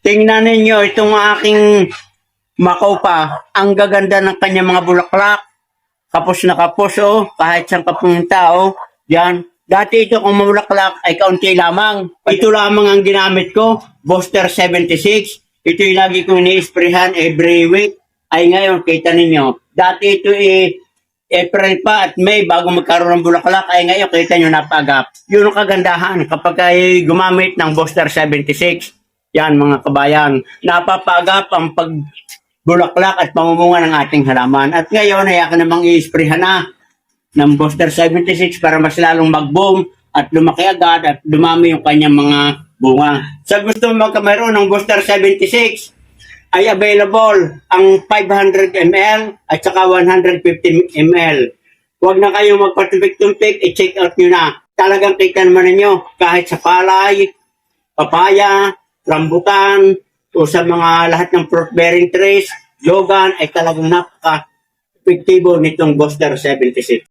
Tingnan ninyo itong aking makopa. Ang gaganda ng kanyang mga bulaklak. Kapos na kapos, oh. Kahit saan ka pumunta, oh. Yan. Dati ito kung mabulaklak ay kaunti lamang. Ito lamang ang ginamit ko. Booster 76. Ito yung lagi kong ni-sprayhan every week. Ay ngayon, kita ninyo. Dati ito April pa at May bago magkaroon ng bulaklak. Ay ngayon, kita nyo napagap. Yun ang kagandahan kapag ay gumamit ng Booster 76. Yan mga kabayan. Napapagap ang pagbulaklak at pamumunga ng ating halaman. At ngayon ay ako namang i-sprayhan na ng Booster 76 para mas lalong mag-boom at lumaki agad at dumami yung kanyang mga bunga. Sa gusto magkameron ng Booster 76 ay available ang 500 ml at saka 150 ml. Huwag na kayong magpatumpik-tumpik, i-check out nyo na. Talagang kita naman ninyo kahit sa palay, papaya, rambutan, o sa mga lahat ng fruit-bearing trees, logan ay talagang napaka-epektibo nitong Booster 76.